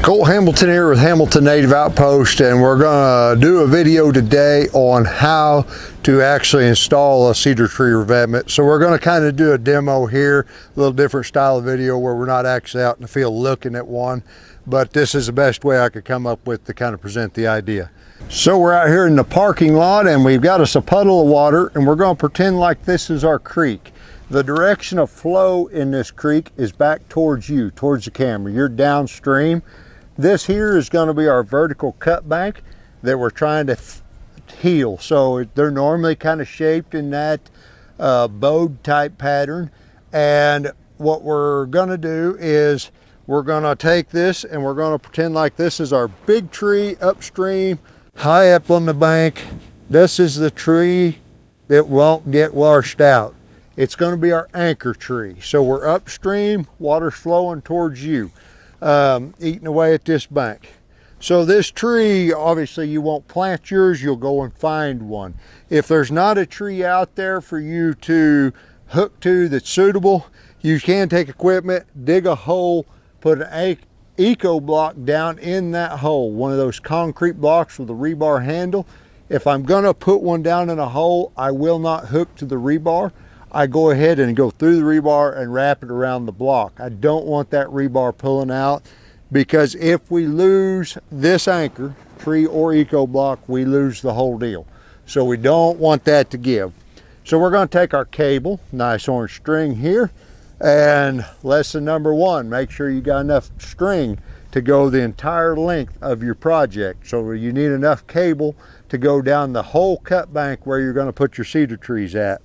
Colt Hamilton here with Hamilton Native Outpost, and we're going to do a video today on how to actually install a cedar tree revetment. So we're going to kind of do a demo here, a little different style of video where we're not actually out in the field looking at one, but this is the best way I could come up with to kind of present the idea. So we're out here in the parking lot and we've got us a puddle of water, and we're going to pretend like this is our creek. The direction of flow in this creek is back towards you, towards the camera. You're downstream. This here is going to be our vertical cut bank that we're trying to heal. So they're normally kind of shaped in that bowed type pattern. And what we're going to do is we're going to take this and we're going to pretend like this is our big tree upstream, high up on the bank. This is the tree that won't get washed out. It's going to be our anchor tree. So we're upstream, water's flowing towards you, eating away at this bank. So this tree, obviously you won't plant yours, you'll go and find one. If there's not a tree out there for you to hook to that's suitable, you can take equipment, dig a hole, put an eco block down in that hole, one of those concrete blocks with a rebar handle. If I'm gonna put one down in a hole, I will not hook to the rebar. I go ahead and go through the rebar and wrap it around the block. I don't want that rebar pulling out, because if we lose this anchor, tree or eco block, we lose the whole deal. So we don't want that to give. So we're going to take our cable, nice orange string here, and lesson number one, make sure you got enough string to go the entire length of your project. So you need enough cable to go down the whole cut bank where you're going to put your cedar trees at.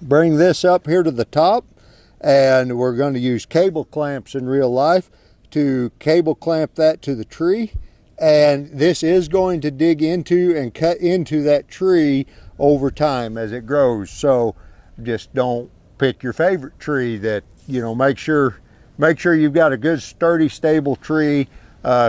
Bring this up here to the top, and we're going to use cable clamps in real life to cable clamp that to the tree. And this is going to dig into and cut into that tree over time as it grows. So just don't pick your favorite tree. That, you know, make sure you've got a good sturdy stable tree,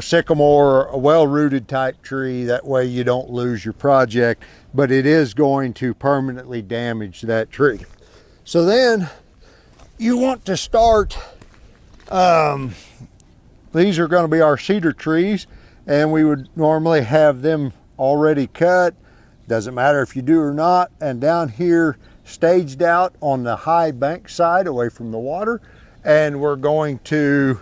sycamore, a well-rooted type tree. That way you don't lose your project, but it is going to permanently damage that tree. So then you want to start, these are going to be our cedar trees, and we would normally have them already cut. Doesn't matter if you do or not. And down here, staged out on the high bank side away from the water. And we're going to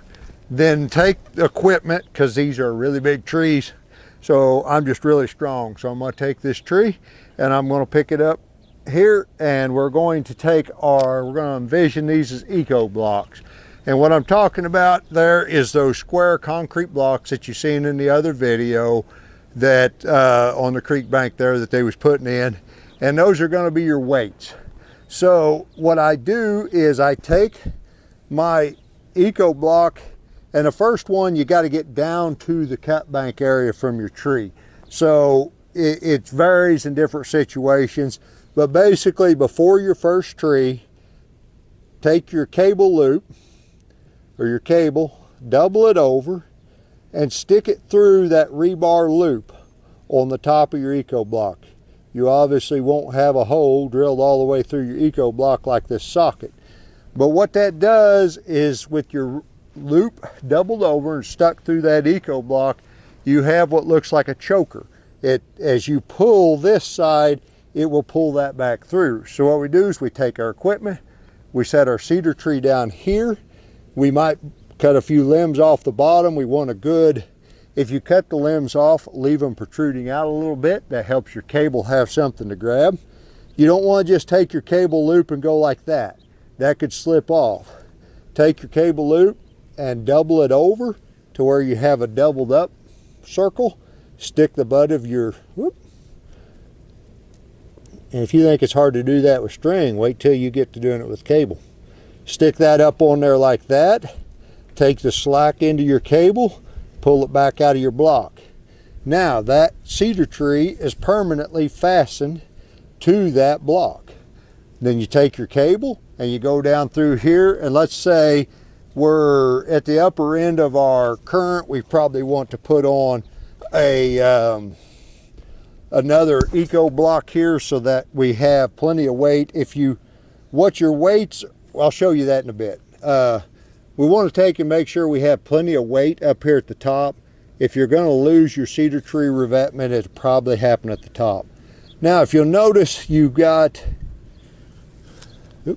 then take the equipment, because these are really big trees. So I'm just really strong. So I'm going to take this tree and I'm going to pick it up here, and we're going to take we're going to envision these as eco blocks. And what I'm talking about there is those square concrete blocks that you've seen in the other video that on the creek bank there that they was putting in. And those are going to be your weights. So what I do is I take my eco block, and the first one, you got to get down to the cut bank area from your tree. So it varies in different situations, but basically before your first tree, take your cable loop or your cable, double it over and stick it through that rebar loop on the top of your eco block. You obviously won't have a hole drilled all the way through your eco block like this socket. But what that does is, with your loop doubled over and stuck through that eco block, you have what looks like a choker. As you pull this side, it will pull that back through. So what we do is we take our equipment, we set our cedar tree down here. We might cut a few limbs off the bottom. We want a good, if you cut the limbs off, leave them protruding out a little bit. That helps your cable have something to grab. You don't want to just take your cable loop and go like that. That could slip off. Take your cable loop and double it over to where you have a doubled up circle. Stick the butt of your, and if you think it's hard to do that with string, wait till you get to doing it with cable. Stick that up on there like that. Take the slack into your cable, pull it back out of your block. Now that cedar tree is permanently fastened to that block. Then you take your cable and you go down through here, and let's say we're at the upper end of our current. We probably want to put on another eco block here so that we have plenty of weight. What your weights, I'll show you that in a bit. we want to take and make sure we have plenty of weight up here at the top. If you're going to lose your cedar tree revetment, it'll probably happen at the top. Now, if you'll notice, you've got, do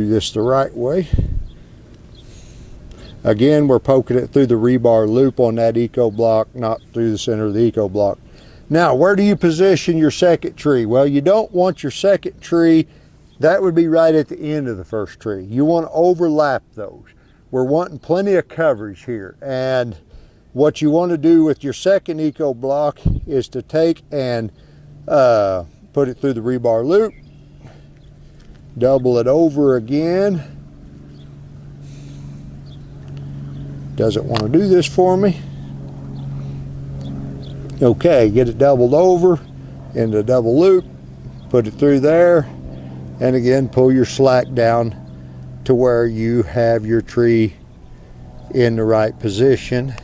this the right way. Again, we're poking it through the rebar loop on that eco block, not through the center of the eco block. Now, where do you position your second tree? Well, you don't want your second tree, that would be right at the end of the first tree. You want to overlap those. We're wanting plenty of coverage here. And what you want to do with your second eco block is to take and put it through the rebar loop, double it over again. Doesn't want to do this for me. Okay, get it doubled over into a double loop, put it through there, and again pull your slack down to where you have your tree in the right position.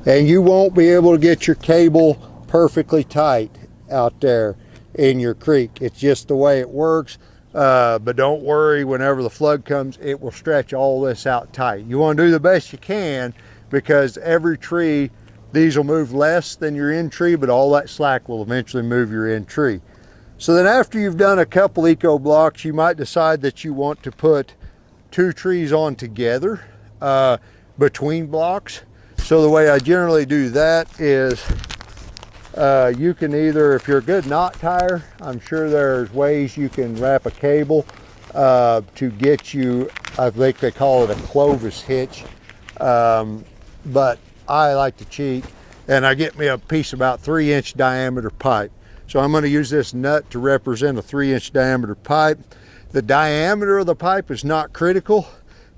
And you won't be able to get your cable perfectly tight out there in your creek. It's just the way it works. But don't worry, whenever the flood comes, it will stretch all this out tight. You want to do the best you can, because every tree, these will move less than your end tree, but all that slack will eventually move your end tree. So then after you've done a couple eco blocks, you might decide that you want to put two trees on together between blocks. So the way I generally do that is you can either, if you're a good knot tire, I'm sure there's ways you can wrap a cable to get you, I think they call it a Clovis hitch, but I like to cheat, and I get me a piece about 3-inch diameter pipe. So I'm going to use this nut to represent a 3-inch diameter pipe. The diameter of the pipe is not critical,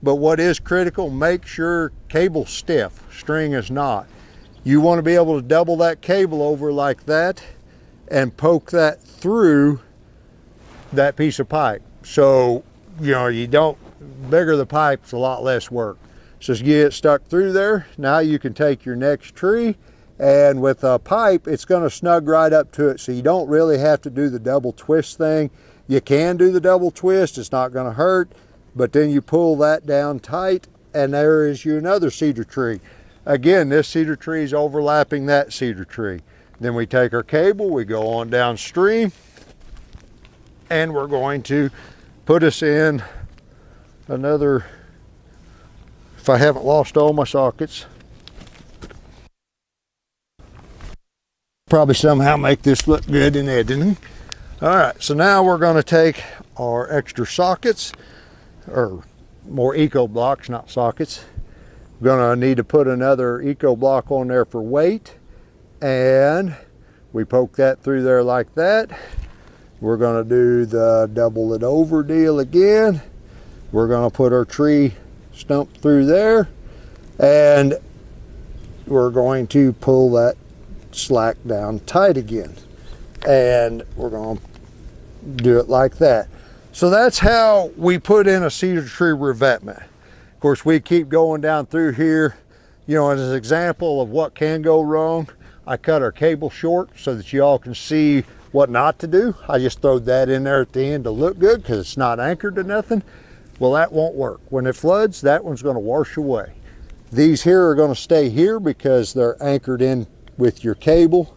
but what is critical, make sure cable's stiff, string is not. You want to be able to double that cable over like that and poke that through that piece of pipe. So, you know, you don't, bigger the pipe's a lot less work. So as you get it stuck through there, now you can take your next tree, and with a pipe, it's going to snug right up to it. So you don't really have to do the double twist thing. You can do the double twist, it's not going to hurt, but then you pull that down tight, and there is you another cedar tree. Again, this cedar tree is overlapping that cedar tree. Then we take our cable, we go on downstream, and we're going to put us in another, if I haven't lost all my sockets, probably somehow make this look good in editing. All right, so now we're going to take our extra sockets, or more eco blocks, not sockets. We're going to need to put another eco block on there for weight, and we poke that through there like that. We're going to do the double it over deal again. We're going to put our tree stump through there, and we're going to pull that slack down tight again, and we're going to do it like that. So that's how we put in a cedar tree revetment. Of course, we keep going down through here, you know, as an example of what can go wrong. I cut our cable short so that you all can see what not to do. I just throwed that in there at the end to look good because it's not anchored to nothing. Well, that won't work. When it floods, that one's going to wash away. These here are going to stay here because they're anchored in with your cable.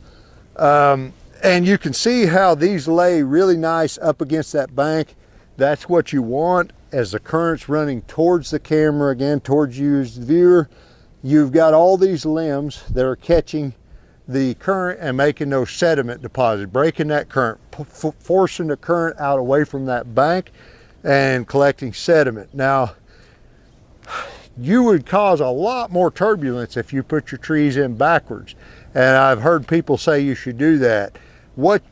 And you can see how these lay really nice up against that bank. That's what you want as the current's running towards the camera, again, towards you as the viewer. You've got all these limbs that are catching the current and making those sediment deposits, breaking that current, forcing the current out away from that bank and collecting sediment. Now, you would cause a lot more turbulence if you put your trees in backwards. And I've heard people say you should do that. What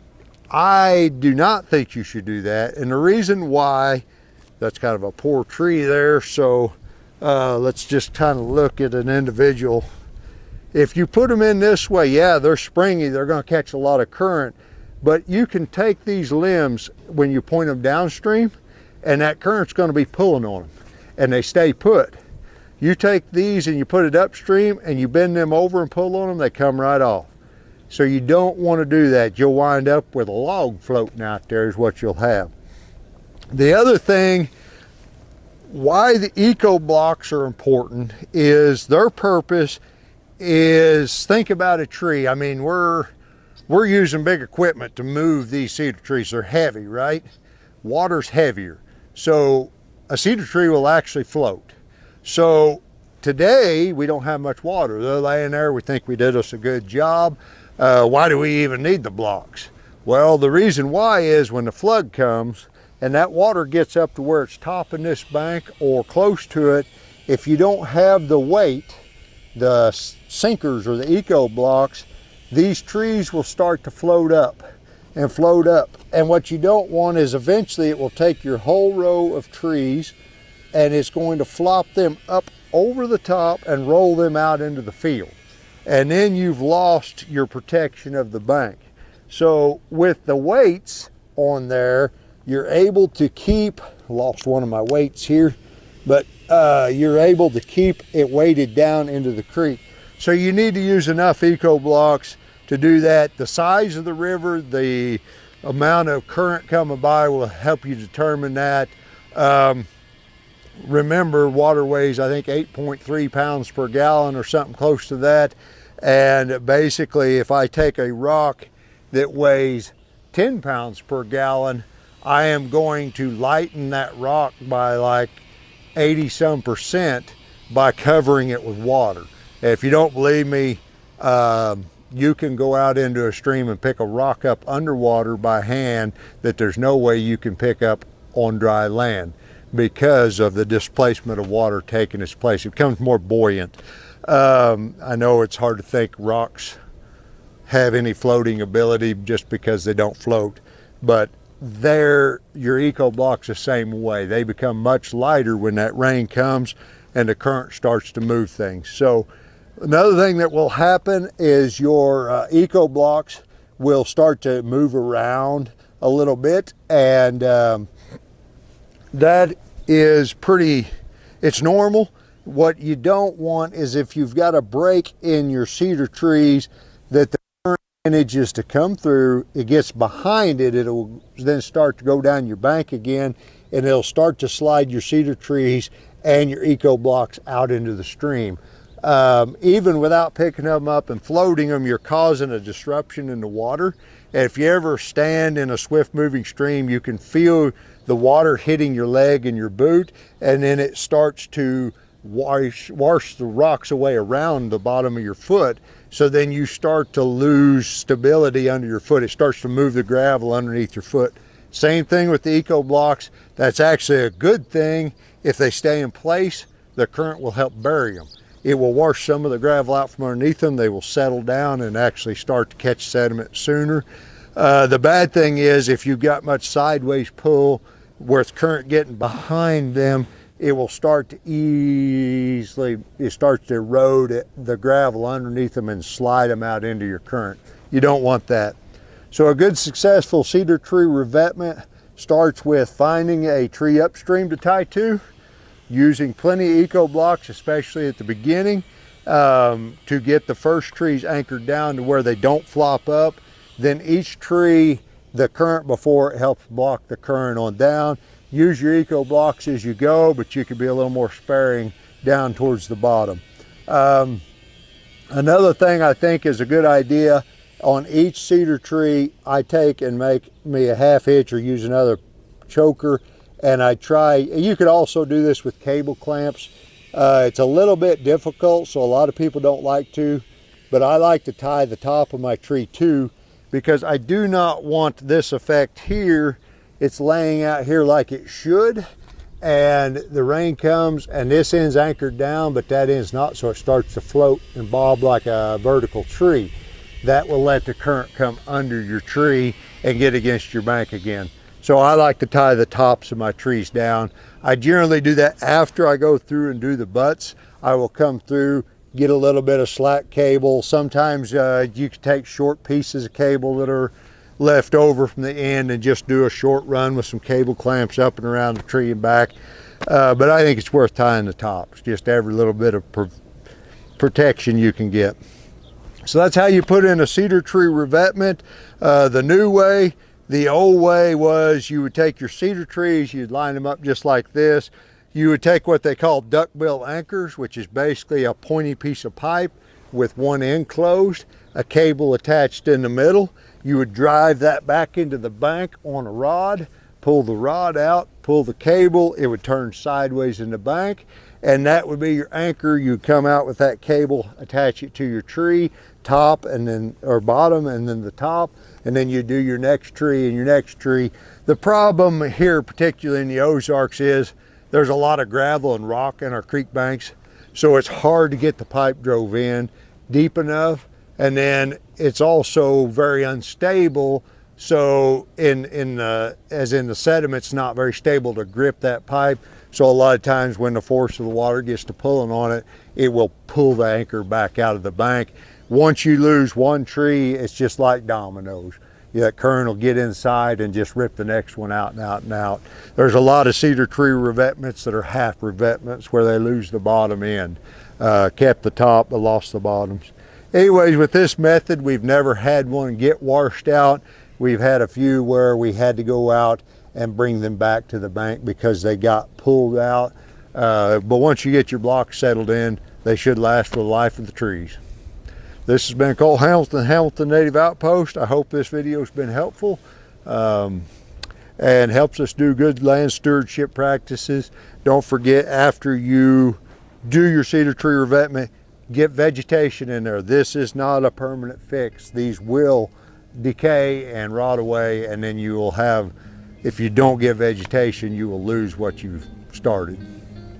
I do not think you should do that. And the reason why, that's kind of a poor tree there. So let's just kind of look at an individual. If you put them in this way, yeah, they're springy, they're going to catch a lot of current, but you can take these limbs when you point them downstream, and that current's going to be pulling on them, and they stay put. You take these and you put it upstream, and you bend them over and pull on them, they come right off. So you don't want to do that. You'll wind up with a log floating out there is what you'll have. The other thing why the eco blocks are important is their purpose is, think about a tree. I mean, we're using big equipment to move these cedar trees. They're heavy, right? Water's heavier. So a cedar tree will actually float. So today we don't have much water. They're laying there. We think we did us a good job. Why do we even need the blocks? Well, the reason why is when the flood comes and that water gets up to where it's topping this bank or close to it, if you don't have the weight, the sinkers or the eco blocks, these trees will start to float up and float up. And what you don't want is eventually it will take your whole row of trees and it's going to flop them up over the top and roll them out into the field. And then you've lost your protection of the bank. So with the weights on there, you're able to keep, lost one of my weights here, but you're able to keep it weighted down into the creek. So you need to use enough eco blocks to do that. The size of the river, the amount of current coming by will help you determine that. Remember, water weighs, I think, 8.3 pounds per gallon or something close to that. And basically, if I take a rock that weighs 10 pounds per gallon, I am going to lighten that rock by like 80% by covering it with water. If you don't believe me, you can go out into a stream and pick a rock up underwater by hand that there's no way you can pick up on dry land because of the displacement of water taking its place. It becomes more buoyant. I know it's hard to think rocks have any floating ability just because they don't float, but your eco blocks the same way. They become much lighter when that rain comes and the current starts to move things. So another thing that will happen is your eco blocks will start to move around a little bit, and that is it's normal. What you don't want is if you've got a break in your cedar trees that the current manages to come through, it gets behind it, it'll then start to go down your bank again, and it'll start to slide your cedar trees and your eco blocks out into the stream. Even without picking them up and floating them, you're causing a disruption in the water. And if you ever stand in a swift moving stream, you can feel the water hitting your leg and your boot, and then it starts to wash the rocks away around the bottom of your foot. So then you start to lose stability under your foot. It starts to move the gravel underneath your foot. Same thing with the eco blocks. That's actually a good thing. If they stay in place, the current will help bury them. It will wash some of the gravel out from underneath them. They will settle down and actually start to catch sediment sooner. The bad thing is if you've got much sideways pull where it's current getting behind them, it will start to it starts to erode the gravel underneath them and slide them out into your current. You don't want that. So a good successful cedar tree revetment starts with finding a tree upstream to tie to, using plenty of eco blocks, especially at the beginning, to get the first trees anchored down to where they don't flop up. Then each tree, the current before it helps block the current on down. Use your eco blocks as you go, but you can be a little more sparing down towards the bottom. Another thing I think is a good idea, on each cedar tree, I take and make me a half hitch or use another choker, and I try, you could also do this with cable clamps. It's a little bit difficult, so a lot of people don't like to, but I like to tie the top of my tree too, because I do not want this effect here. It's laying out here like it should, and the rain comes and this end's anchored down, but that end's not, so it starts to float and bob like a vertical tree. That will let the current come under your tree and get against your bank again. So I like to tie the tops of my trees down. I generally do that after I go through and do the butts. I will come through, get a little bit of slack cable. Sometimes you can take short pieces of cable that are left over from the end and just do a short run with some cable clamps up and around the tree and back. But I think it's worth tying the tops, just every little bit of protection you can get. So that's how you put in a cedar tree revetment. The new way, the old way was you would take your cedar trees, you'd line them up just like this. You would take what they call duckbill anchors, which is basically a pointy piece of pipe with one end closed, a cable attached in the middle. You would drive that back into the bank on a rod, pull the rod out, pull the cable, it would turn sideways in the bank, and that would be your anchor. You'd come out with that cable, attach it to your tree, top and then, or bottom and then the top, and then you do your next tree and your next tree. The problem here, particularly in the Ozarks, is there's a lot of gravel and rock in our creek banks, so it's hard to get the pipe drove in deep enough, and then it's also very unstable. So as in the sediment, it's not very stable to grip that pipe. So a lot of times when the force of the water gets to pulling on it, it will pull the anchor back out of the bank. Once you lose one tree, it's just like dominoes. That current will get inside and just rip the next one out and out and out. There's a lot of cedar tree revetments that are half revetments where they lose the bottom end. Kept the top, but lost the bottoms. Anyways, with this method, we've never had one get washed out. We've had a few where we had to go out and bring them back to the bank because they got pulled out. But once you get your blocks settled in, they should last for the life of the trees. This has been Colt Hamilton, Hamilton Native Outpost. I hope this video has been helpful and helps us do good land stewardship practices. Don't forget, after you do your cedar tree revetment, get vegetation in there. This is not a permanent fix. These will decay and rot away, and then you will have, if you don't get vegetation, you will lose what you've started.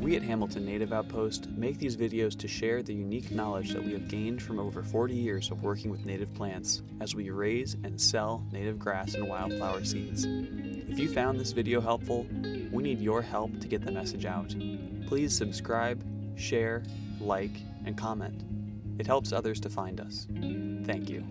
We at Hamilton Native Outpost make these videos to share the unique knowledge that we have gained from over 40 years of working with native plants as we raise and sell native grass and wildflower seeds. If you found this video helpful, we need your help to get the message out. Please subscribe, share, like, and comment. It helps others to find us. Thank you.